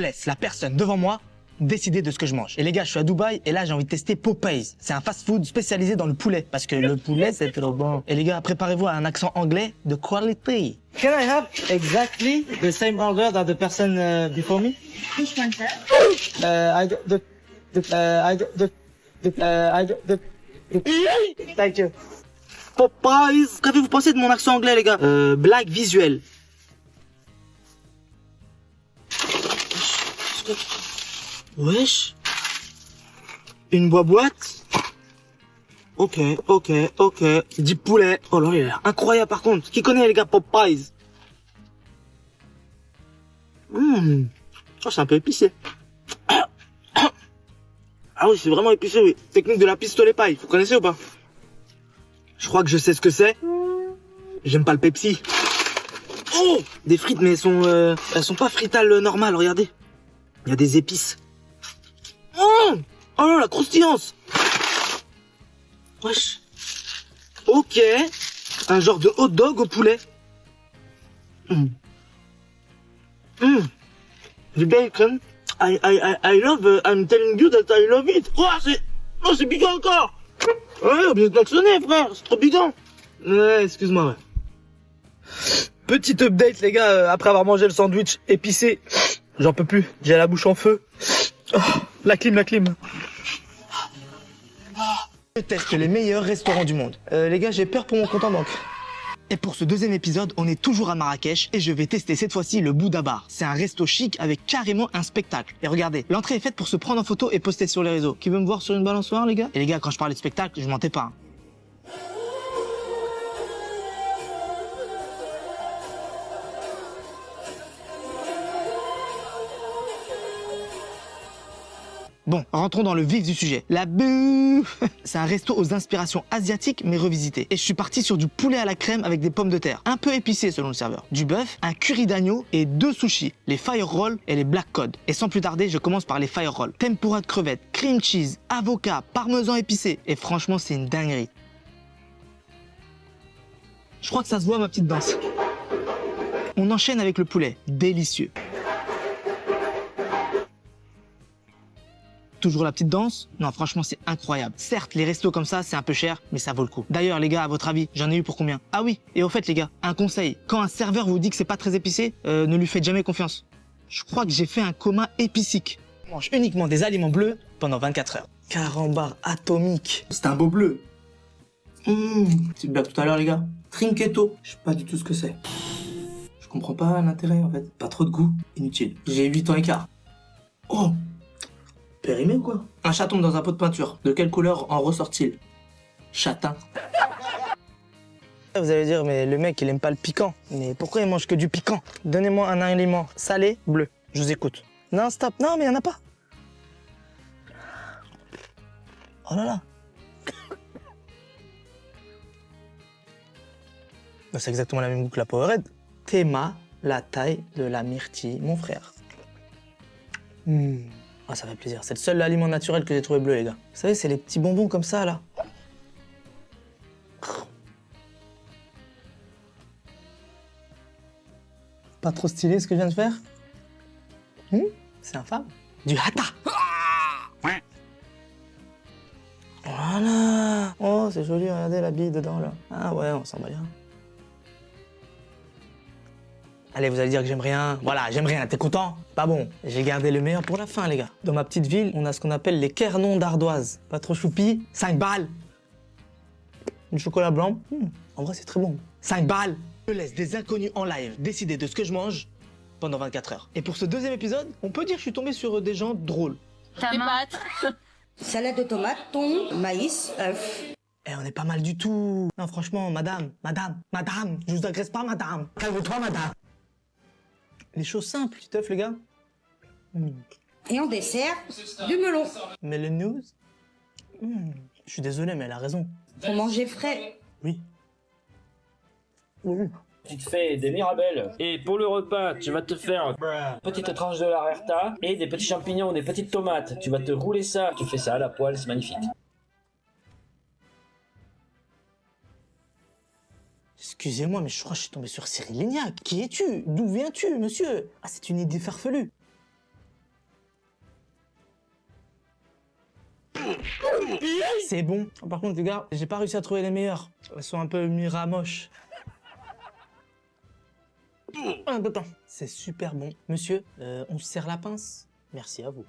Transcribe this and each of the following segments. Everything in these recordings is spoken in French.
laisse la personne devant moi décider de ce que je mange. Et les gars, je suis à Dubaï et là, j'ai envie de tester Popeyes. C'est un fast-food spécialisé dans le poulet parce que le poulet, c'est trop bon. Et les gars, préparez-vous à un accent anglais de quality. Can I have exactly the same order that the person before me? Which one, sir? Thank you. Popeyes. Qu'avez-vous pensé de mon accent anglais, les gars? Blague visuelle. Wesh. Une boîte. Ok. Du poulet. Oh là, il a l'air incroyable par contre. Qui connaît les gars Popeyes? Oh, c'est un peu épicé. Ah oui, c'est vraiment épicé, oui. Technique de la pistolet paille. Vous connaissez ou pas? Je crois que je sais ce que c'est. J'aime pas le Pepsi. Oh, des frites, mais elles sont pas fritales normales, regardez. Il y a des épices. Oh là, la croustillance. Wesh. Ok. Un genre de hot dog au poulet. Du bacon. I love, I'm telling you that I love it. C'est piquant encore. Ouais, bien klaxonné, frère. C'est trop piquant. Ouais, excuse-moi, ouais. Petite update, les gars, après avoir mangé le sandwich épicé. J'en peux plus. J'ai la bouche en feu. Oh, la clim. Je teste les meilleurs restaurants du monde. Les gars, j'ai peur pour mon compte en banque. Et pour ce deuxième épisode, on est toujours à Marrakech et je vais tester cette fois-ci le Bouddha Bar. C'est un resto chic avec carrément un spectacle. Et regardez, l'entrée est faite pour se prendre en photo et poster sur les réseaux. Qui veut me voir sur une balançoire, les gars? Et les gars, quand je parlais de spectacle, je mentais pas. Bon, rentrons dans le vif du sujet. La bouffe. C'est un resto aux inspirations asiatiques mais revisitées. Et je suis parti sur du poulet à la crème avec des pommes de terre, un peu épicé selon le serveur. Du bœuf, un curry d'agneau et 2 sushis, les fire rolls et les black cod. Et sans plus tarder, je commence par les fire rolls. Tempura de crevettes, cream cheese, avocat, parmesan épicé. Et franchement, c'est une dinguerie. Je crois que ça se voit ma petite danse. On enchaîne avec le poulet, délicieux. Toujours la petite danse? Non, franchement, c'est incroyable. Certes, les restos comme ça, c'est un peu cher, mais ça vaut le coup. D'ailleurs, les gars, à votre avis, j'en ai eu pour combien? Ah oui, et au fait, les gars, un conseil. Quand un serveur vous dit que c'est pas très épicé, ne lui faites jamais confiance. Je crois que j'ai fait un coma épicique. Je mange uniquement des aliments bleus pendant 24 heures. Carambar atomique. C'est un beau bleu. Petite blague tout à l'heure, les gars. Trinquetto. Je sais pas du tout ce que c'est. Je comprends pas l'intérêt, en fait. Pas trop de goût. Inutile. J'ai 8 ans et quart. Oh! Périmé ou quoi? Un chat tombe dans un pot de peinture. De quelle couleur en ressort-il? Châtain. Vous allez dire, mais le mec, il aime pas le piquant. Mais pourquoi il mange que du piquant? Donnez-moi un aliment salé, bleu. Je vous écoute. Non, stop. Non, mais il y en a pas. Oh là là. C'est exactement la même goût que la Powerade. Théma, la taille de la myrtille, mon frère. Ah, ça fait plaisir. C'est le seul aliment naturel que j'ai trouvé bleu, les gars. Vous savez, c'est les petits bonbons comme ça, là. Pas trop stylé, ce que je viens de faire? C'est infâme. Du hata. Voilà. Oh, c'est joli, regardez la bille dedans, là. Ah ouais, on s'en bat bien. Allez, vous allez dire que j'aime rien. Voilà, j'aime rien, t'es content? Pas bon. J'ai gardé le meilleur pour la fin, les gars. Dans ma petite ville, on a ce qu'on appelle les quernons d'ardoise. Pas trop choupi, 5 balles. Du chocolat blanc, en vrai, c'est très bon. 5 balles. Je laisse des inconnus en live décider de ce que je mange pendant 24 heures. Et pour ce deuxième épisode, on peut dire que je suis tombé sur des gens drôles. Tomate. Salade de tomates, thon, maïs, œufs. Eh, on est pas mal du tout. Non, franchement, madame, je vous agresse pas, madame. Calme-toi, madame. Les choses simples, petit œuf, les gars. Et en dessert, du melon. Mais le news? Je suis désolé, mais elle a raison. Faut manger frais. Oui. Tu te fais des mirabelles. Et pour le repas, tu vas te faire une petite tranche de la rerta et des petits champignons, des petites tomates. Tu vas te rouler ça. Tu fais ça à la poêle, c'est magnifique. Excusez-moi, mais je crois que je suis tombé sur Cyril Lignac. Qui es-tu? D'où viens-tu, monsieur? Ah, c'est une idée farfelue. C'est bon. Par contre, les gars, j'ai pas réussi à trouver les meilleurs. Elles sont un peu miramoches. Un peu de temps. C'est super bon. Monsieur, on se serre la pince. Merci à vous.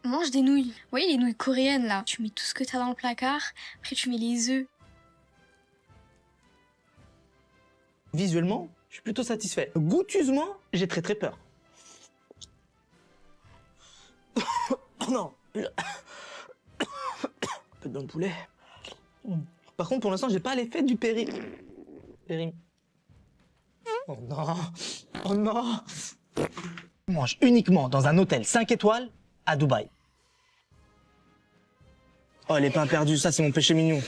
Mange des nouilles. Vous voyez les nouilles coréennes là? Tu mets tout ce que t'as dans le placard, après tu mets les œufs. Visuellement, je suis plutôt satisfait. Goûteusement, j'ai très très peur. Oh non. Un peu dans le poulet. Par contre, pour l'instant, j'ai pas l'effet du périm. Oh non. Oh non. Je mange uniquement dans un hôtel 5 étoiles à Dubaï. Oh, les pains perdus, ça c'est mon péché mignon.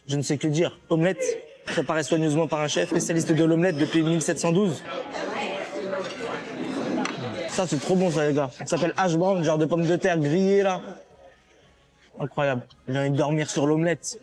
Je ne sais que dire. Omelette, préparée soigneusement par un chef, spécialiste de l'omelette depuis 1712. Ça c'est trop bon ça les gars. Ça s'appelle hash brown, genre de pommes de terre grillées là. Incroyable. J'ai envie de dormir sur l'omelette.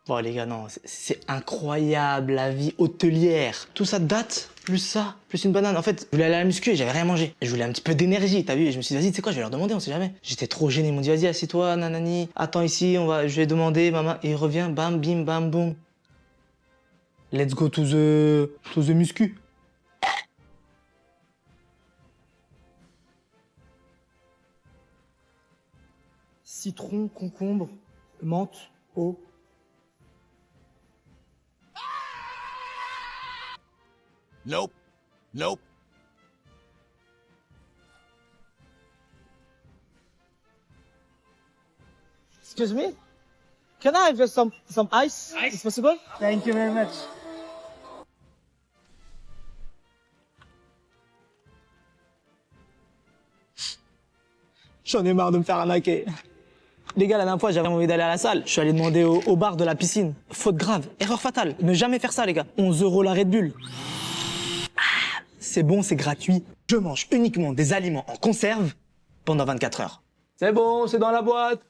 Bon les gars, non, c'est incroyable la vie hôtelière. Tout ça de date, plus ça, plus une banane. En fait, je voulais aller à la muscu et j'avais rien mangé. Et je voulais un petit peu d'énergie, t'as vu? Et je me suis dit, vas-y, tu sais quoi, je vais leur demander, on sait jamais. J'étais trop gêné, ils m'ont dit, vas-y, assieds-toi, nanani. Attends ici, je vais demander, maman. Et il revient, bam, bim, bam, boum. Let's go to the muscu. Citron, concombre, menthe, eau. Nope. Nope. Excuse me? Can I have some ice? Is possible? Thank you very much. J'en ai marre de me faire arnaquer. Les gars, la dernière fois, j'avais envie d'aller à la salle. Je suis allé demander au bar de la piscine. Faute grave, erreur fatale. Ne jamais faire ça, les gars. 11 € la Red Bull. Ah, c'est bon, c'est gratuit. Je mange uniquement des aliments en conserve pendant 24 heures. C'est bon, c'est dans la boîte.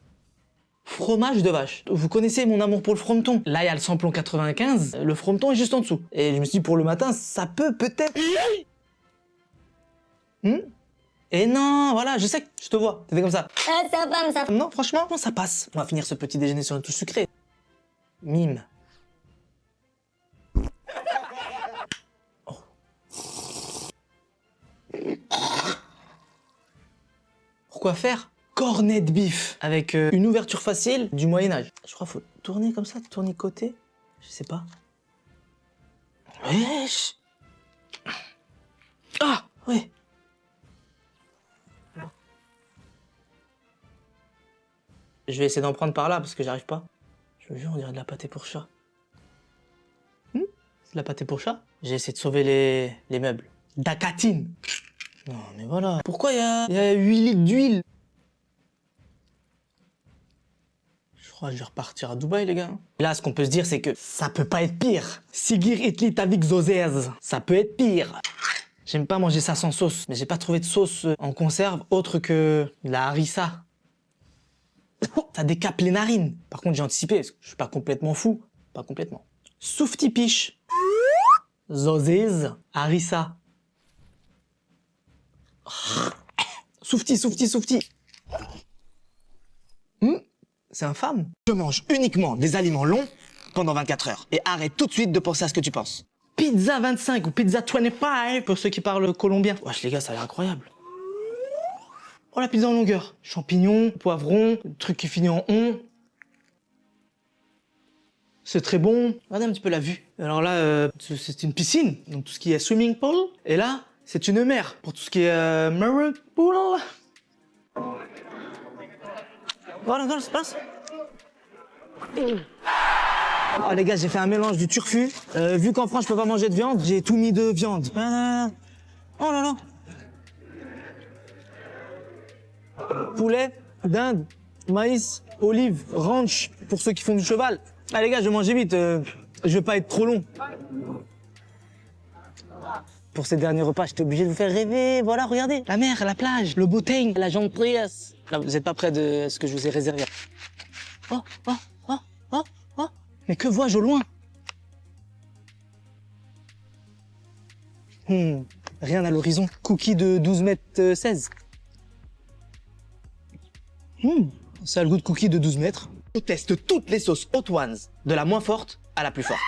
Fromage de vache. Vous connaissez mon amour pour le frometon. Là, il y a le samplon 95. Le frometon est juste en dessous. Et je me suis dit, pour le matin, ça peut peut-être... Et non, voilà, je sais que je te vois. T'es fait comme ça. Ça va, ça. Non, franchement, ça passe. On va finir ce petit déjeuner sur un tout sucré. Mime. Oh. Pourquoi faire? Cornet de bif avec une ouverture facile du Moyen-Âge. Je crois qu'il faut tourner comme ça, tourner côté. Je sais pas. Wesh. Ah, ouais. Je vais essayer d'en prendre par là parce que j'arrive pas. Je me jure, on dirait de la pâté pour chat. C'est de la pâté pour chat? J'ai essayé de sauver les meubles. Dacatine. Non, mais voilà. Pourquoi il y a 8 litres d'huile? Je crois que je vais repartir à Dubaï, les gars. Là, ce qu'on peut se dire, c'est que ça peut pas être pire. Sigir itli tavik zozez. Ça peut être pire. J'aime pas manger ça sans sauce, mais j'ai pas trouvé de sauce en conserve autre que la harissa. Ça décape les narines. Par contre, j'ai anticipé, parce que je suis pas complètement fou. Pas complètement. Soufti piche. Zozez. Harissa. Soufti. C'est infâme. Je mange uniquement des aliments longs pendant 24 heures. Et arrête tout de suite de penser à ce que tu penses. Pizza 25 ou pizza 25 pour ceux qui parlent colombien. Wesh les gars, ça a l'air incroyable. Oh, la pizza en longueur. Champignons, poivrons, truc qui finit en on. C'est très bon. Regardez un petit peu la vue. Alors là, c'est une piscine, donc tout ce qui est swimming pool. Et là, c'est une mer, pour tout ce qui est marine pool. Voilà, ça se passe. Oh les gars, j'ai fait un mélange du turfu. Vu qu'en France, je peux pas manger de viande, j'ai tout mis de viande. Oh là là. Poulet, dinde, maïs, olive, ranch, pour ceux qui font du cheval. Ah les gars, je vais manger vite, je vais pas être trop long. Pour ces derniers repas, j'étais obligé de vous faire rêver. Voilà, regardez, la mer, la plage, le beau temps, la jante Prius. Là, vous êtes pas près de ce que je vous ai réservé. Oh. Mais que vois-je au loin? Rien à l'horizon. Cookie de 12 mètres 16. Ça a le goût de cookie de 12 mètres. On teste toutes les sauces Hot Ones, de la moins forte à la plus forte.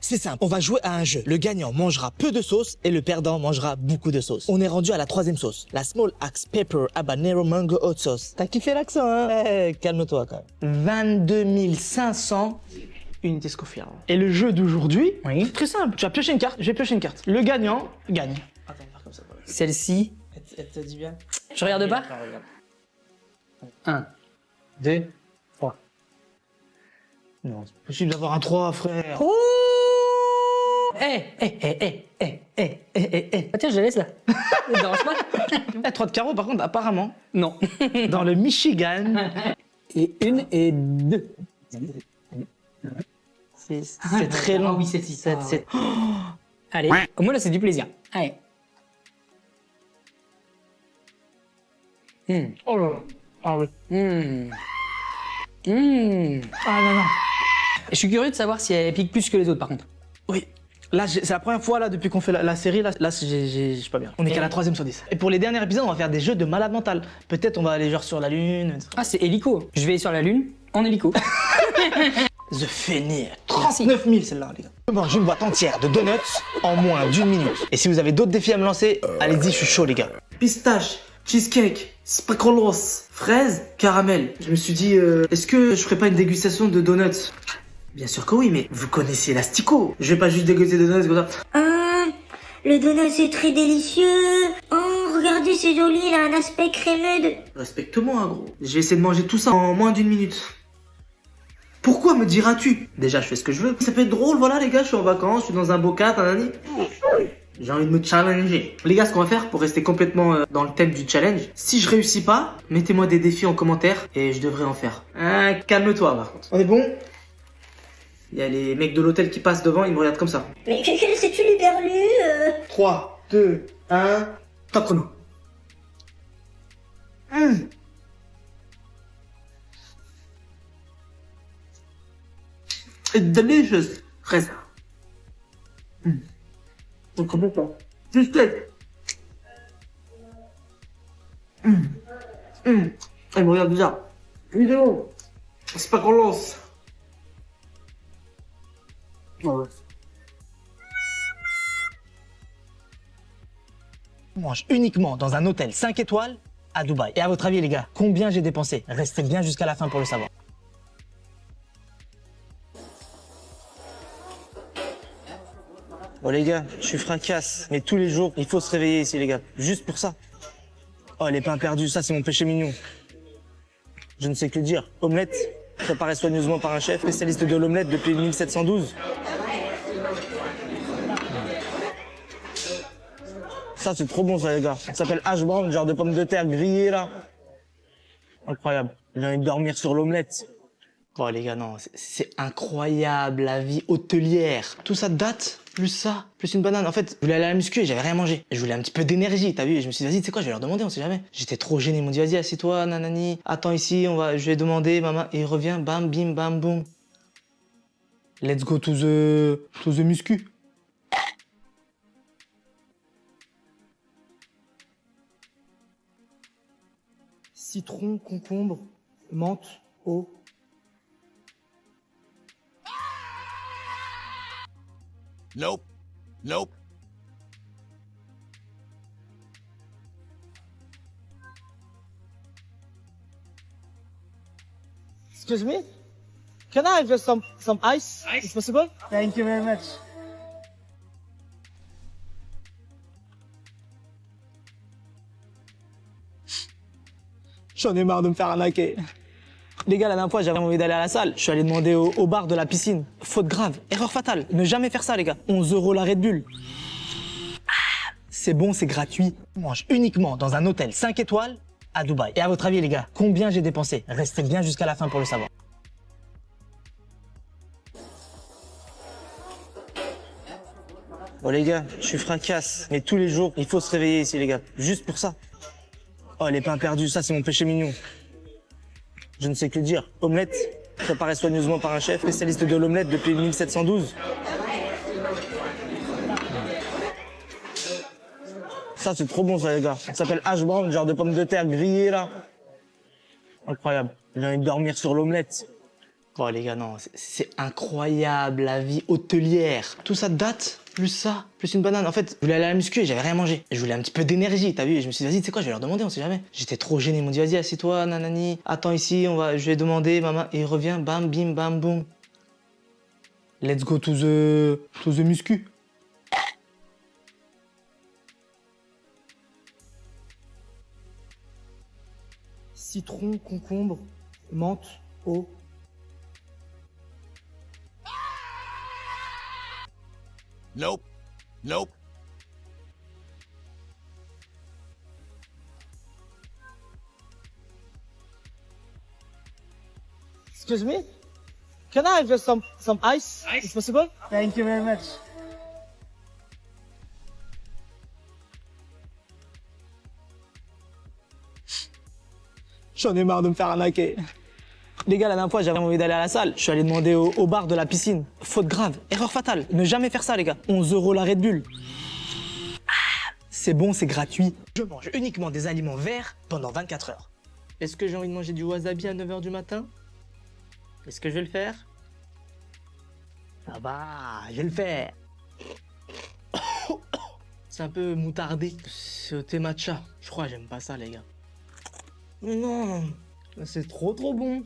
C'est simple, on va jouer à un jeu. Le gagnant mangera peu de sauce et le perdant mangera beaucoup de sauce. On est rendu à la 3e sauce, la Small Axe Pepper Habanero Mango Hot Sauce. T'as kiffé l'accent, hein? Calme-toi quand même. 22 500 unités Scofield. Et le jeu d'aujourd'hui, c'est très simple. Tu vas piocher une carte, je vais piocher une carte. Le gagnant gagne. Attends, on va faire comme ça. Celle-ci, Elle te dit bien? je regarde pas. 1, 2, 3. Non, c'est possible d'avoir un 3, frère. Oh! Ah tiens, je la laisse là. Ça te dérange pas? 3 de carreau, par contre, apparemment, Non. dans le Michigan, Et 1 et 2. c'est très long. Ah oui, celle-ci. C'est- c'est- Allez, au moins là, c'est du plaisir. Allez. Oh là là. Ah oui. Ah non, non. Je suis curieux de savoir si elle pique plus que les autres par contre. Oui. Là, c'est la première fois là depuis qu'on fait la série. Là, je suis pas bien. On est qu'à la 3e sur 10. Et pour les derniers épisodes, on va faire des jeux de malade mental. Peut-être on va aller genre sur la lune. Ah, c'est hélico. Je vais sur la lune en hélico. The Fenir. 39 000 celle-là, les gars. Je mange une boîte entière de donuts en moins d'1 minute. Et si vous avez d'autres défis à me lancer, allez-y, je suis chaud, les gars. Pistache, cheesecake, sprinkles, fraises, caramel. Je me suis dit, est-ce que je ferais pas une dégustation de donuts? Bien sûr que oui, mais vous connaissez l'asticot. Je vais pas juste déguster des donuts comme ça. Ah, le donut c'est très délicieux. Oh, regardez, c'est joli, il a un aspect crémeux de... Respecte-moi, gros. Je vais essayer de manger tout ça en moins d'1 minute. Pourquoi me diras-tu? Déjà, je fais ce que je veux. Ça peut être drôle, voilà, les gars, je suis en vacances, je suis dans un beau cadre, nanani. J'ai envie de me challenger. Les gars, ce qu'on va faire pour rester complètement dans le thème du challenge, si je réussis pas, mettez-moi des défis en commentaire et je devrais en faire. Calme-toi, par contre. On est bon? Il y a les mecs de l'hôtel qui passent devant, ils me regardent comme ça. Mais c'est-tu l'Uberlu 3, 2, 1, top chrono. It's delicious. Fraise. C'est complètement. Cheesecake. Elle me regarde bizarre. Vidéo. C'est pas qu'on lance. Ouais. On mange uniquement dans un hôtel 5 étoiles à Dubaï. Et à votre avis, les gars, combien j'ai dépensé? Restez bien jusqu'à la fin pour le savoir. Bon les gars, je suis fracasse, mais tous les jours, il faut se réveiller ici les gars, juste pour ça. Oh les pains perdus, ça c'est mon péché mignon. Je ne sais que dire. Omelette, préparée soigneusement par un chef, spécialiste de l'omelette depuis 1712. Ça c'est trop bon ça les gars. Ça s'appelle hash brown, genre de pommes de terre grillées là. Incroyable. J'ai envie de dormir sur l'omelette. Oh les gars, non, c'est incroyable la vie hôtelière. Tout ça date, plus ça, plus une banane. En fait, je voulais aller à la muscu et j'avais rien mangé. Et je voulais un petit peu d'énergie, t'as vu? Et je me suis dit, vas-y, tu sais quoi, je vais leur demander, on sait jamais. J'étais trop gêné, ils m'ont dit, vas-y, assieds-toi, nanani. Attends ici, je vais demander, maman. Et il revient, bam, bim, bam, boum. Let's go to the muscu. Citron, concombre, menthe, eau. Nope. Nope. Excuse me? Can I have just some ice? Is possible? Thank you very much. J'en ai marre de me faire arnaquer. Les gars, la dernière fois, j'avais envie d'aller à la salle. Je suis allé demander au bar de la piscine. Faute grave, erreur fatale. Ne jamais faire ça, les gars. 11 € la Red Bull. Ah, c'est bon, c'est gratuit. On mange uniquement dans un hôtel 5 étoiles à Dubaï. Et à votre avis, les gars, combien j'ai dépensé? Restez bien jusqu'à la fin pour le savoir. Bon les gars, je suis fracasse, mais tous les jours, il faut se réveiller ici les gars, juste pour ça. Oh les pains perdus, ça c'est mon péché mignon. Je ne sais que dire. Omelette, préparée soigneusement par un chef, spécialiste de l'omelette depuis 1712. Ça c'est trop bon ça les gars. Ça s'appelle hash brown, genre de pommes de terre grillées là. incroyable. J'ai envie de dormir sur l'omelette. Oh les gars, non, c'est incroyable la vie hôtelière. Tout ça de date, plus ça, plus une banane. En fait, je voulais aller à la muscu et j'avais rien mangé. Et je voulais un petit peu d'énergie, t'as vu? Et je me suis dit, vas-y, tu sais quoi, je vais leur demander, on sait jamais. J'étais trop gêné, ils m'ont dit, vas-y, assieds-toi, nanani. Attends ici, je vais demander, maman. Et il revient, bam, bim, bam, boum. Let's go to the muscu. Citron, concombre, menthe, eau. Nope. Nope. Excuse me? Can I have just some ice? Is possible? Thank you very much. J'en ai marre de me faire arnaquer. Les gars, la dernière fois, j'avais envie d'aller à la salle. Je suis allé demander au bar de la piscine. Faute grave, erreur fatale. Ne jamais faire ça, les gars. 11 € la Red Bull. Ah, c'est bon, c'est gratuit. Je mange uniquement des aliments verts pendant 24 heures. Est-ce que j'ai envie de manger du wasabi à 9 h du matin? Est-ce que je vais le faire? Ça va, je vais le faire. C'est un peu moutardé. C'est au thé matcha. Je crois que j'aime pas ça, les gars. Non, c'est trop bon.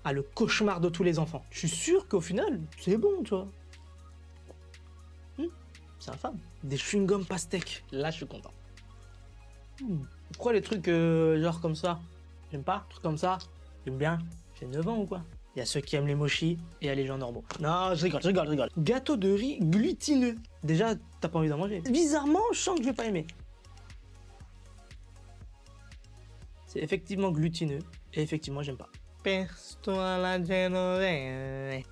Ah, le cauchemar de tous les enfants. Je suis sûr qu'au final, c'est bon, tu vois. C'est infâme. Des chewing-gums pastèques. Là, je suis content. Pourquoi les trucs genre comme ça? J'aime pas. Trucs comme ça, j'aime bien. J'ai 9 ans ou quoi? Il y a ceux qui aiment les mochis et il y a les gens normaux. Non, je rigole. Gâteau de riz glutineux. Déjà, t'as pas envie d'en manger. Bizarrement, je sens que je vais pas aimer. C'est effectivement glutineux et effectivement j'aime pas. Pesto à la genovese.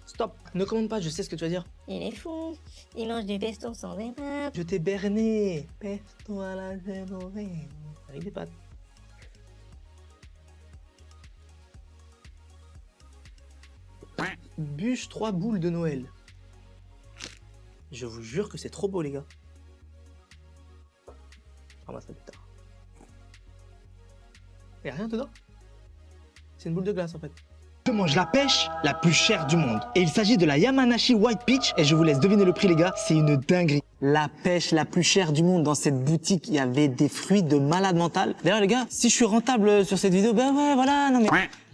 Stop, ne commande pas, je sais ce que tu vas dire. Il est fou. Il mange du pesto sans des pâtes. Je t'ai berné. Pesto à la genovese. Avec des pâtes. Bûche 3 boules de Noël. Je vous jure que c'est trop beau les gars. Ramasse ça plus tard. Y'a rien dedans. C'est une boule de glace en fait. Je mange la pêche la plus chère du monde. Et il s'agit de la Yamanashi White Peach. Et je vous laisse deviner le prix les gars, c'est une dinguerie. La pêche la plus chère du monde. Dans cette boutique, il y avait des fruits de malade mental. D'ailleurs les gars, si je suis rentable sur cette vidéo, ben ouais voilà, non mais...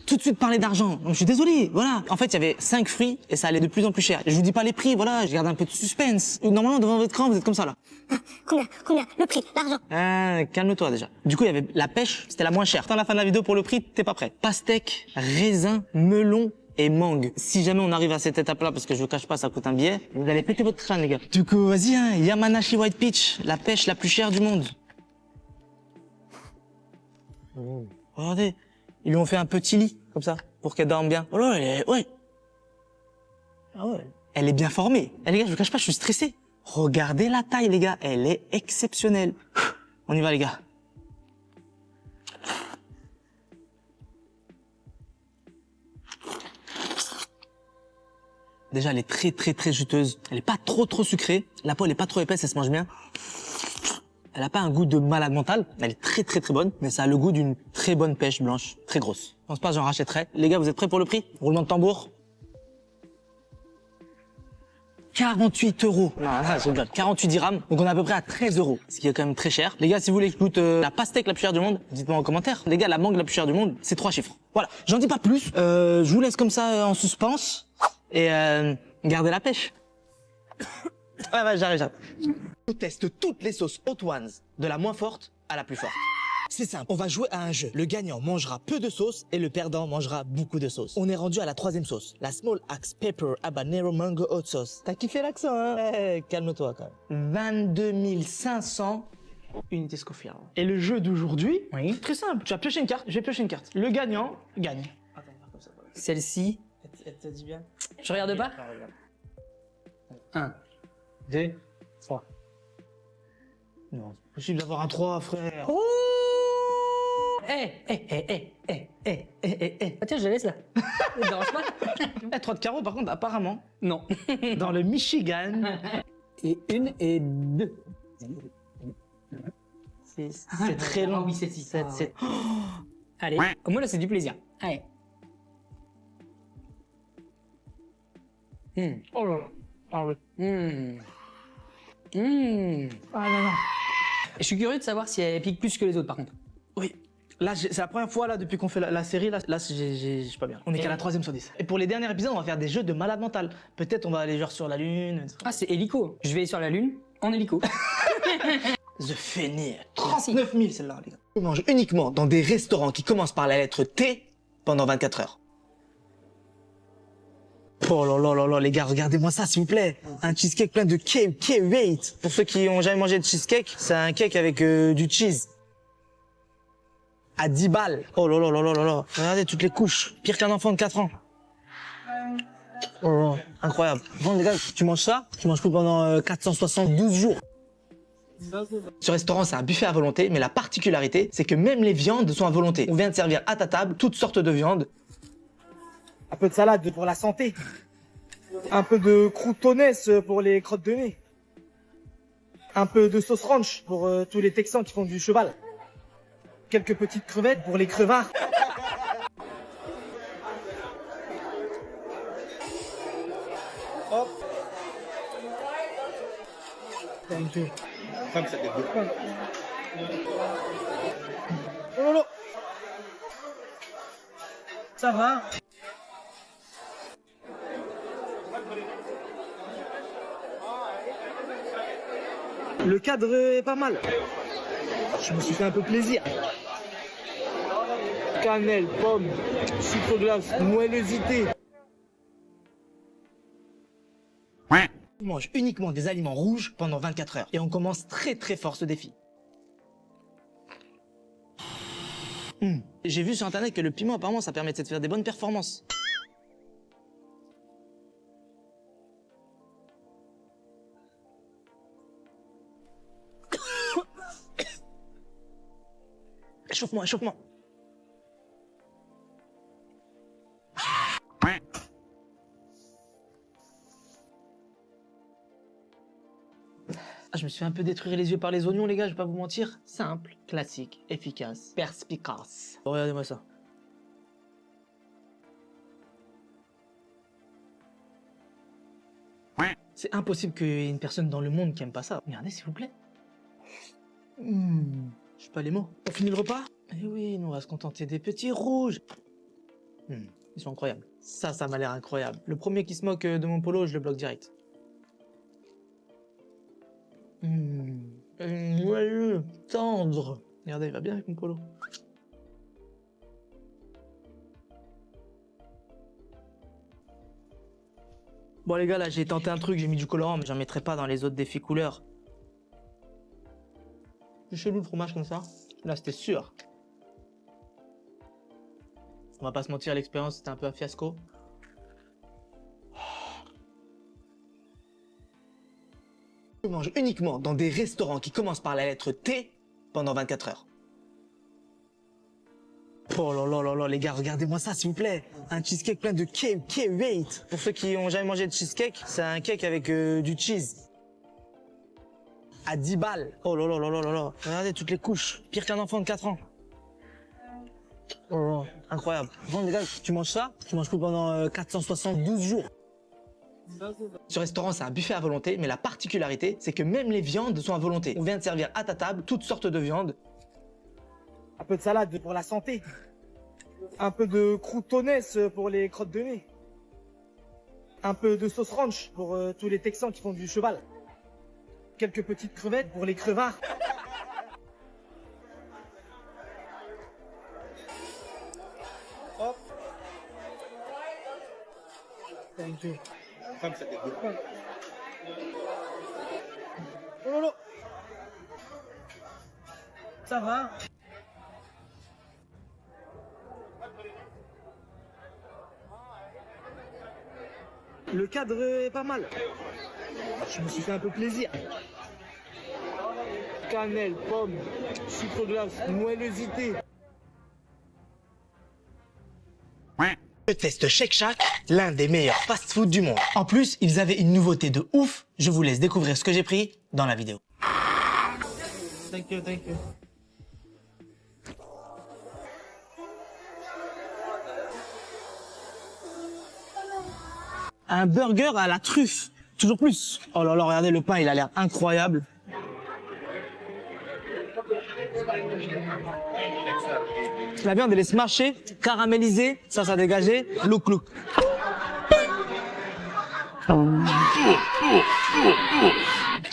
Tout de suite parler d'argent. Donc je suis désolé, voilà. En fait, il y avait 5 fruits et ça allait de plus en plus cher. Je vous dis pas les prix, voilà, je garde un peu de suspense. Normalement, devant votre écran, vous êtes comme ça là. Combien? Le prix, l'argent. Calme-toi déjà. Du coup, il y avait la pêche, c'était la moins chère. Attends la fin de la vidéo pour le prix, t'es pas prêt. Pastèque, raisin, melon et mangue. Si jamais on arrive à cette étape-là, parce que je vous cache pas, ça coûte un billet, vous allez péter votre crâne, les gars. Du coup, vas-y, hein, Yamanashi White Peach, la pêche la plus chère du monde. Regardez, ils lui ont fait un petit lit, comme ça, pour qu'elle dorme bien. Oh là, elle est... Ouais. Ah ouais. Elle est bien formée. Eh, les gars, je vous cache pas, je suis stressé. Regardez la taille, les gars. Elle est exceptionnelle. On y va, les gars. Déjà, elle est très juteuse. Elle est pas trop sucrée. La peau, elle est pas trop épaisse, elle se mange bien. Elle a pas un goût de malade mental. Elle est très bonne, mais ça a le goût d'une très bonne pêche blanche, très grosse. Je pense pas que j'en rachèterai. Les gars, vous êtes prêts pour le prix? Roulement de tambour. 48 €. Non, là, je rigole. 48 dirhams. Donc on est à peu près à 13 €. Ce qui est quand même très cher. Les gars, si vous voulez que je goûte la pastèque la plus chère du monde, dites-moi en commentaire. Les gars, la mangue la plus chère du monde, c'est 3 chiffres. Voilà. J'en dis pas plus. Je vous laisse comme ça en suspens. Et gardez la pêche. Ouais, j'arrive. Je teste toutes les sauces Hot Ones, de la moins forte à la plus forte. C'est simple, on va jouer à un jeu. Le gagnant mangera peu de sauce et le perdant mangera beaucoup de sauce. On est rendu à la 3e sauce, la Small Axe Pepper Habanero Mango Hot Sauce. T'as kiffé l'accent, hein? Ouais, calme-toi quand même. 22 500 unités Scofield. Et le jeu d'aujourd'hui, Oui. très simple. Tu vas piocher une carte, je vais piocher une carte. Le gagnant gagne. Attends, comme ça. Celle-ci, Elle te dit bien? je regarde pas? 1, 2, 3. Non, c'est possible d'avoir un 3, frère. Oh! Ah tiens, je la laisse là. Ça te dérange pas? 3 de carreau, par contre, apparemment, Non. dans le Michigan, Et 1 et 2. C'est très long. Ah oui, c'est si. C'est- Ah, c'est- ouais. Allez, au moins là, c'est du plaisir. Allez. Oh là là. Ah ouais. Ah non, non. Je suis curieux de savoir si elle pique plus que les autres, par contre. Oui. Là, c'est la première fois là depuis qu'on fait la série. Là, je suis pas bien. On est qu'à la 3e sur 10. Et pour les derniers épisodes, on va faire des jeux de malade mental. Peut-être on va aller genre sur la lune. Ah, c'est hélico. Je vais sur la Lune en hélico. The Fenir. 39 000 celle-là, les gars. On mange uniquement dans des restaurants qui commencent par la lettre T pendant 24 heures. Oh là là là là, les gars, regardez-moi ça, s'il vous plaît. Un cheesecake plein de K8. Pour ceux qui ont jamais mangé de cheesecake, c'est un cake avec du cheese. À 10 balles. Oh là là là là là là. Regardez toutes les couches. Pire qu'un enfant de 4 ans. Oh là là, incroyable. Bon, les gars, tu manges ça, tu manges tout pendant 472 jours. Ce restaurant, c'est un buffet à volonté, mais la particularité, c'est que même les viandes sont à volonté. On vient de servir à ta table toutes sortes de viandes. Un peu de salade pour la santé. Un peu de croûtonnesse pour les crottes de nez. Un peu de sauce ranch pour tous les Texans qui font du cheval. Quelques petites crevettes pour les crevards. Hop. Thank you. Comme ça tête de pain. Oh là là. Ça va. Le cadre est pas mal. Je me suis fait un peu plaisir. Cannelle, pomme, sucre glace, moellosité. On mange uniquement des aliments rouges pendant 24 heures. Et on commence très très fort ce défi. J'ai vu sur internet que le piment apparemment ça permet de faire des bonnes performances. Échauffe-moi, échauffe-moi. Ah, je me suis un peu détruire les yeux par les oignons, les gars, je vais pas vous mentir. Simple, classique, efficace, perspicace. Regardez-moi ça. C'est impossible qu'il y ait une personne dans le monde qui aime pas ça. Regardez, s'il vous plaît. Je sais pas les mots. On finit le repas? Eh oui, nous on va se contenter des petits rouges. Ils sont incroyables. Ça m'a l'air incroyable. Le premier qui se moque de mon polo, je le bloque direct. Moelleux, tendre. Regardez, il va bien avec mon polo. Bon les gars, là j'ai tenté un truc, j'ai mis du colorant, mais j'en mettrai pas dans les autres défis couleurs. C'est chelou le fromage comme ça. Là c'était sûr. On va pas se mentir, l'expérience c'était un peu un fiasco. Je mange uniquement dans des restaurants qui commencent par la lettre T pendant 24 heures. Oh là là là là, les gars, regardez-moi ça, s'il vous plaît. Un cheesecake plein de K8. Pour ceux qui ont jamais mangé de cheesecake, c'est un cake avec du cheese. À 10 balles. Oh là là là là là là. Regardez toutes les couches. Pire qu'un enfant de 4 ans. Oh là là, incroyable. Bon, les gars, tu manges ça, tu manges tout pendant 472 jours. Ce restaurant, c'est un buffet à volonté, mais la particularité, c'est que même les viandes sont à volonté. On vient de servir à ta table toutes sortes de viandes. Un peu de salade pour la santé. Un peu de croûtonnesse pour les crottes de nez. Un peu de sauce ranch pour tous les Texans qui font du cheval. Quelques petites crevettes pour les crevards. Hop. Thank you. Comme ça tête de pain. Oh là là. Ça va. Le cadre est pas mal. Je me suis fait un peu plaisir. Cannelle, pomme, sucre glace, moellosité. Je teste Shake Shack, l'un des meilleurs fast-food du monde. En plus, ils avaient une nouveauté de ouf. Je vous laisse découvrir ce que j'ai pris dans la vidéo. Thank you. Un burger à la truffe. Toujours plus. Oh là là, regardez, le pain, il a l'air incroyable. La viande, elle est smashée, caramélisée. Ça dégagé. Look.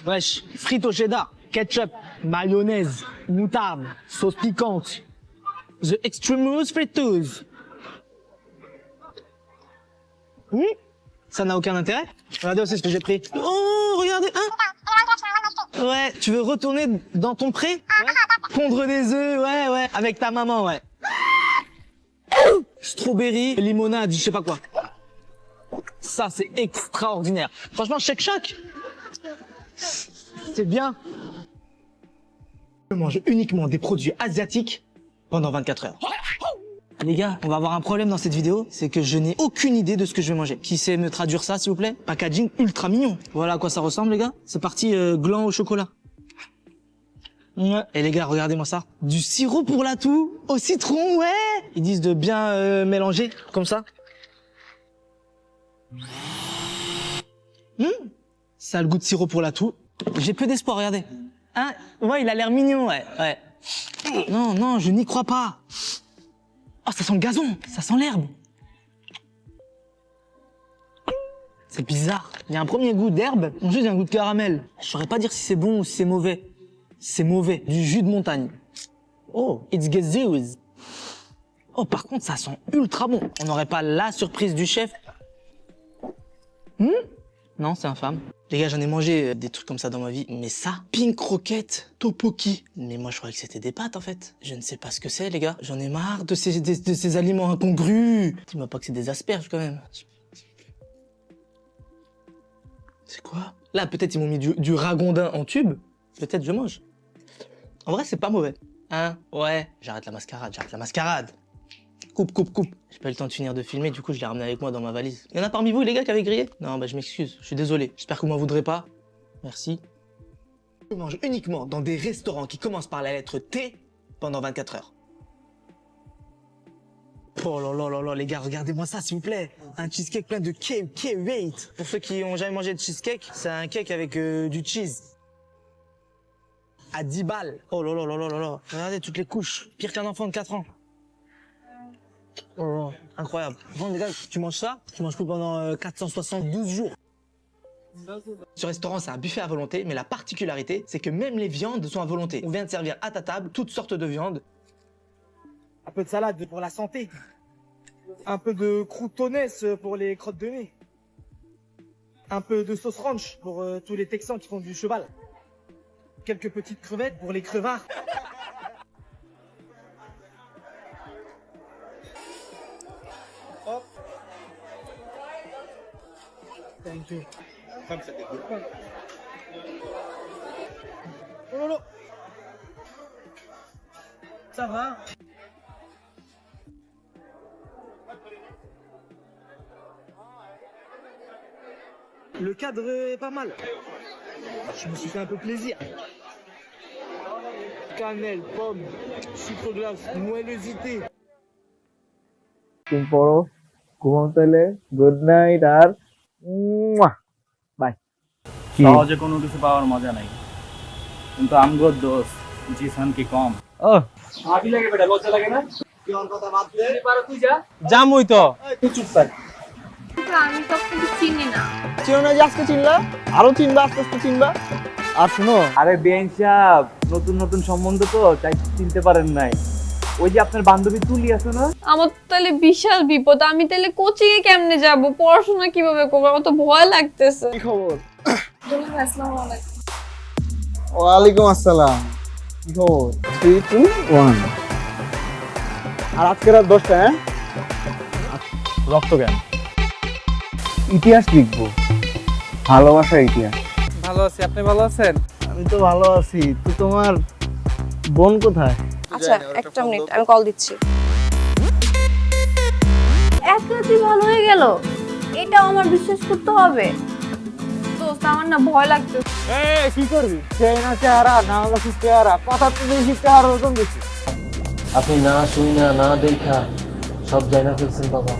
Wesh, frites au cheddar, ketchup, mayonnaise, moutarde, sauce piquante. The Extremous Fritos. Ça n'a aucun intérêt. Regardez aussi ce que j'ai pris. Oh, regardez, hein. Ouais, tu veux retourner dans ton pré? Ouais. Pondre des œufs, ouais, avec ta maman, ouais. Strawberry, limonade, je sais pas quoi. Ça, c'est extraordinaire. Franchement, Shake Shack, c'est bien. Je mange uniquement des produits asiatiques pendant 24 heures. Les gars, on va avoir un problème dans cette vidéo, c'est que je n'ai aucune idée de ce que je vais manger. Qui sait me traduire ça, s'il vous plaît? Packaging ultra mignon. Voilà à quoi ça ressemble, les gars. C'est parti, gland au chocolat. Ouais. Et les gars, regardez-moi ça. Du sirop pour la toux au citron, ouais. Ils disent de bien mélanger, comme ça. Ça a le goût de sirop pour la toux. J'ai peu d'espoir, regardez. Hein? Ouais, il a l'air mignon, ouais. Non, je n'y crois pas. Oh, ça sent le gazon, ça sent l'herbe. C'est bizarre. Il y a un premier goût d'herbe, ensuite il y a un goût de caramel. Je saurais pas dire si c'est bon ou si c'est mauvais. C'est mauvais, du jus de montagne. Oh, it's gaseous. Oh, par contre, ça sent ultra bon. On n'aurait pas la surprise du chef. Non, c'est infâme. Les gars, j'en ai mangé des trucs comme ça dans ma vie, mais ça, pink croquette, topoki. Mais moi, je croyais que c'était des pâtes, en fait. Je ne sais pas ce que c'est, les gars. J'en ai marre de ces aliments incongrus. Dis-moi pas que c'est des asperges, quand même. C'est quoi? Là, peut-être ils m'ont mis du ragondin en tube. Peut-être je mange. En vrai, c'est pas mauvais. Hein? Ouais. J'arrête la mascarade. Coupe. J'ai pas eu le temps de finir de filmer, du coup je l'ai ramené avec moi dans ma valise. Il y en a parmi vous les gars qui avaient grillé? Non, bah je m'excuse, je suis désolé. J'espère que vous m'en voudrez pas. Merci. Je mange uniquement dans des restaurants qui commencent par la lettre T pendant 24 heures. Oh là, les gars, regardez-moi ça s'il vous plaît. Un cheesecake plein de K8. Pour ceux qui ont jamais mangé de cheesecake, c'est un cake avec du cheese. À 10 balles. Oh là là. Regardez toutes les couches. Pire qu'un enfant de 4 ans. Oh, incroyable. Bon, les gars, tu manges ça, tu manges plus pendant 472 jours. Ce restaurant, c'est un buffet à volonté, mais la particularité, c'est que même les viandes sont à volonté. On vient de servir à ta table toutes sortes de viandes. Un peu de salade pour la santé. Un peu de croutonnes pour les crottes de nez. Un peu de sauce ranch pour tous les Texans qui font du cheval. Quelques petites crevettes pour les crevards. Hop. Thank you. Comme ça dégoûte pas. Oh là là. Ça va. Le cadre est pas mal. Je me suis fait un peu plaisir. Cannelle, pomme, sucre glace, moellosité. পড়ো ঘুমাতে good night আর বাই। সহজে কোনো কিছু পাওয়ার মজা নাই, কিন্তু আমগো দোষ জিসান কি কম। ও ভাবি লাগে বেটা, লজ্জা লাগে না? কি ওর কথা বাদ দে। পারো তুই যা। জামুই তো তুই চুপ কর। আমি তো আপনাকে চিনি না। চিনো না যে আজকে চিনলা, আরো চিনবা, আস্তে আস্তে চিনবা। আর শুনো, আরে বেন সাহেব, নতুন নতুন সম্বন্ধ তো তাই চিনতে পারেন নাই। ওই যে আপনার বান্ধবী তুলি আছে না, আমার তো তাহলে বিশাল বিপদ। আমি তাহলে কোচিং এ কেমনে যাব? পড়াশোনা কিভাবে করব? আমার তো ভয় লাগতেছে। কি খবর? আসসালামু আলাইকুম। ওয়ালাইকুম আসসালাম। কি খবর? 3 2 1। আর আজকে রাত 10টা, হ্যাঁ? রক্তজ্ঞান, ইতিহাস লিখবো, ভালোবাসার ইতিহাস। ভালো আছি, আপনি ভালো আছেন? আমি তো ভালো আছি। তো তোমার বোন কোথায়? আচ্ছা একটা মিনিট, আমি কল দিচ্ছি। এক রাতেই ভালো হয়ে গেল, এটাও আমার বিশ্বাস করতে হবে? দোস্ত, আমার না ভয় লাগতেছে। এই কি করবি? সেই না চেহারা, না হলো চেহারা, কথা তো বেশি, চেহারা ওজন বেশি। আপনি না শুই না দেখা সব জানা ফেলছেন বাবা।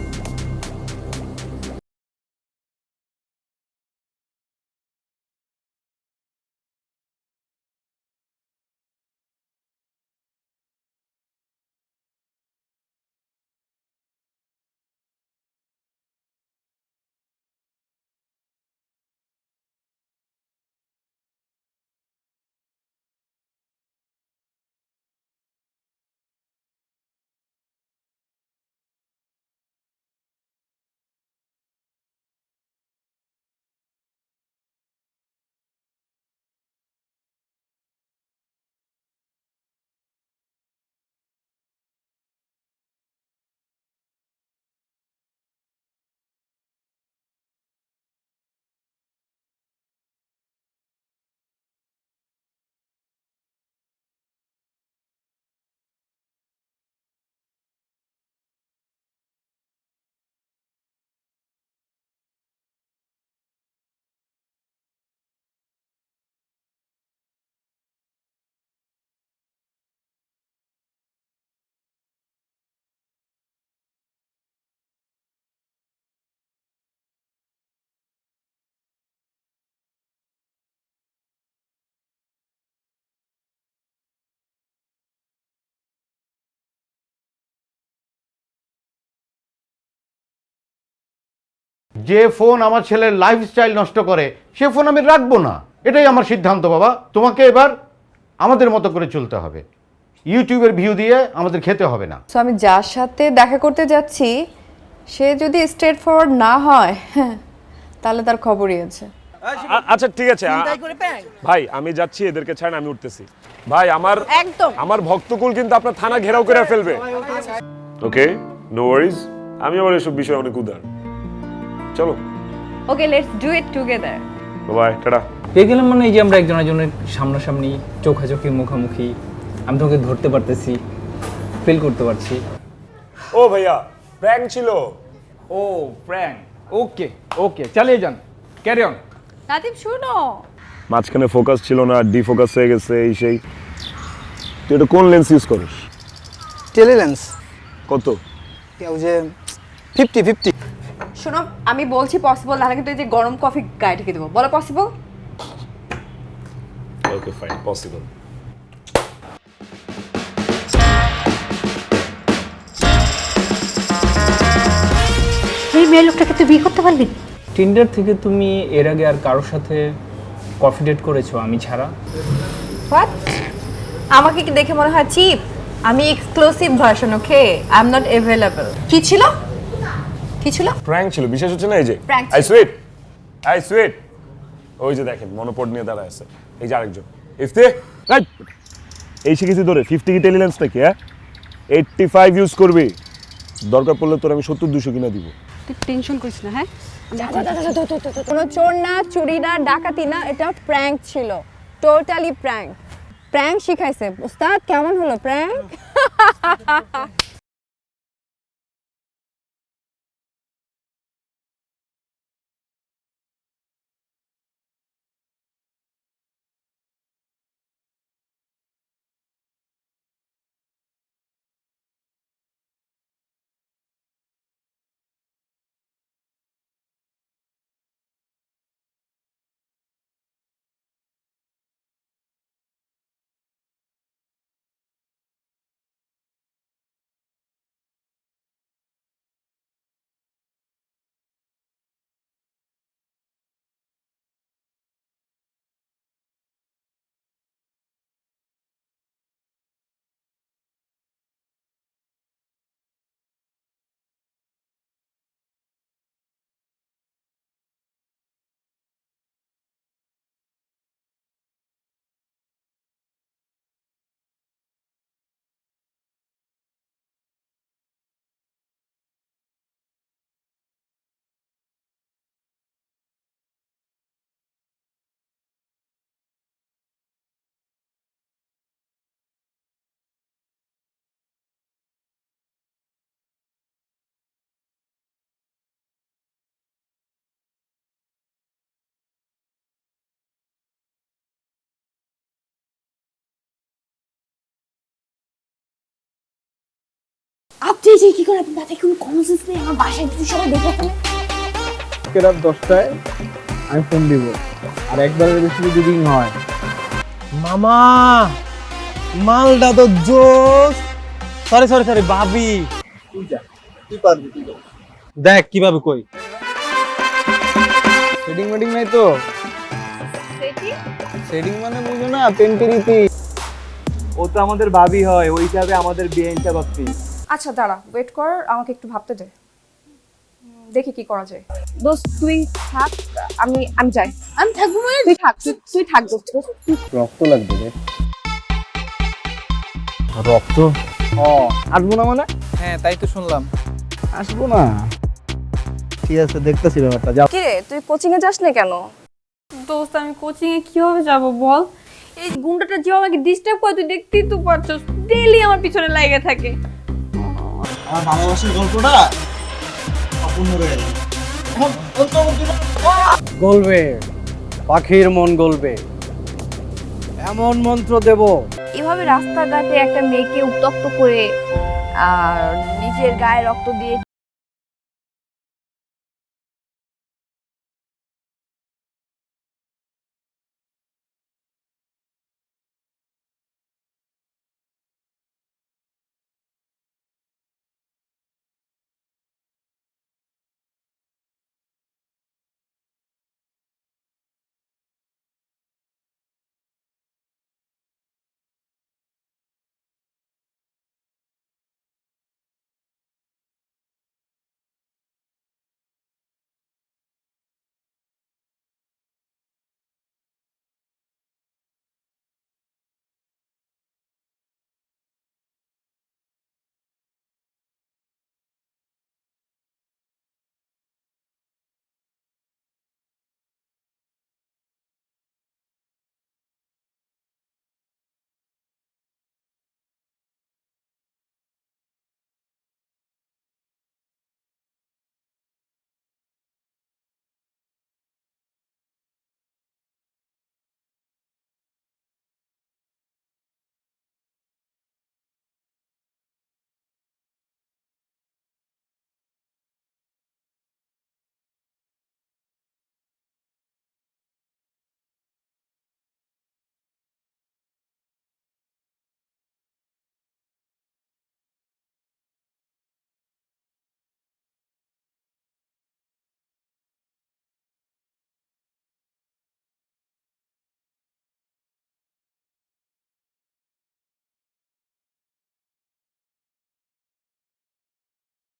যে ফোন আমার ছেলের লাইফস্টাইল নষ্ট করে সে ফোন আমি রাখবো না, এটাই আমার সিদ্ধান্ত বাবা। তোমাকে এবার আমাদের মতো করে চলতে হবে, ইউটিউবের ভিউ দিয়ে আমাদের খেতে হবে না। তো আমি যার সাথে দেখা করতে যাচ্ছি সে যদি স্ট্রেট ফরওয়ার্ড না হয়, তাহলে তার খবরই আছে। আচ্ছা ঠিক আছে ভাই, আমি যাচ্ছি, এদেরকে ছাড়েন, আমি উঠতেছি। ভাই আমার ভক্তকুল কিন্তু আপনার থানা ঘেরাও করে ফেলবে। ওকে, নো ওয়ারিজ, আমি আবার এসব বিষয়ে অনেক উদার। চলো, okay, let's do it together. Bye, tata. পেয়ে গেলাম মানে এই যে আমরা একজন একজনের সামনাসামনি চোখাচোখি মুখোমুখি, আমি তোমাকে ধরতে পারতেছি, ফিল করতে পারছি। ও ভাইয়া, প্র্যাঙ্ক ছিল। ও প্র্যাঙ্ক, ওকে ওকে, চালিয়ে যান, ক্যারি অন। রাদীপ শুনো, মাঝখানে ফোকাস ছিল না, ডিফোকাস হয়ে গেছে, এই সেই। তুই এটা কোন লেন্স ইউজ করিস? Tele lens. কত? ওই যে 50-50। শোনো, আমি বলছি পসিবল, নাহলে কিন্তু এই যে গরম কফি গায়ে ঢেকে দেবো। বলো পসিবল? Okay fine, possible. এই মেয়ে লোকটাকে তুই বিয়ে করতে পারবি? টিন্ডার থেকে তুমি এর আগে আর কারোর সাথে কফি ডেট করেছো আমি ছাড়া? হোয়াট? আমাকে কি দেখে মনে হয় চিপ? আমি exclusive version, okay? I am not available. কি ছিল? কি ছিল? প্র্যাঙ্ক ছিল, বিশেষ হচ্ছে না এই যে Prank I sweet, I sweet. ওই যে দেখেন মনোপড নিয়ে দাঁড়ায় আছে, এই যে আরেকজন ইফতে, রাইট। এই শিখেছি তোরে 50 কি টেলিলেন্স নাকি? 85 ইউজ করবি, দরকার পড়লে তোর আমি 70-200 কিনা দিব। তুই টেনশন করিস না, হ্যাঁ? কোনো চোর না, চুরি না, ডাকাতি না, এটা প্র্যাঙ্ক ছিল, টোটালি প্র্যাঙ্ক। প্র্যাঙ্ক শিখাইছে উস্তাদ। কেমন হলো প্র্যাঙ্ক? আপনি যে কি করে আপনার মাথায় কোনো কমন সেন্স নেই? আমার বাসায় যদি সবাই দেখে ফেলে। রাত 10টায় আমি ফোন দিব, আর একবারের বেশি যদি রিং হয়। মামা, মালটা তো জোস। সরি সরি সরি ভাবি, তুই পারবি, দেখ কিভাবে কই। সেটিং মেটিং নাই তো? সেটিং মানে বুঝো না, পেন্টেরিতি। ও তো আমাদের ভাবি হয়, ওই হিসাবে আমাদের বিয়ে হিসাব আপনি। আচ্ছা দাঁড়া, ওয়েট কর, আমাকে একটু ভাবতে দে, দেখি কি করা যায়। দোস্ত তুই থাক, আমি যাই। আমি থাকবো মানে? তুই থাক দোস্ত। রক্ত লাগবে রে। রক্ত? আসবো না মানে? হ্যাঁ তাই তো শুনলাম। আসবো না, ঠিক আছে, দেখতেছি ব্যাপারটা। যাও। কি রে, তুই কোচিং এ যাস না কেন? দোস্ত আমি কোচিং এ কিভাবে যাব বল? এই গুন্ডাটা যে আমাকে ডিস্টার্ব করে, তুই দেখতেই তো পারছস, ডেইলি আমার পিছনে লাগে থাকে। আমার ভালোবাসার গল্পটা অপূর্ণ রয়ে গেল। গলবে, পাখির মন গলবে, এমন মন্ত্র দেব। এভাবে রাস্তাঘাটে একটা মেয়েকে উত্তক্ত করে আর নিজের গায়ে রক্ত দিয়ে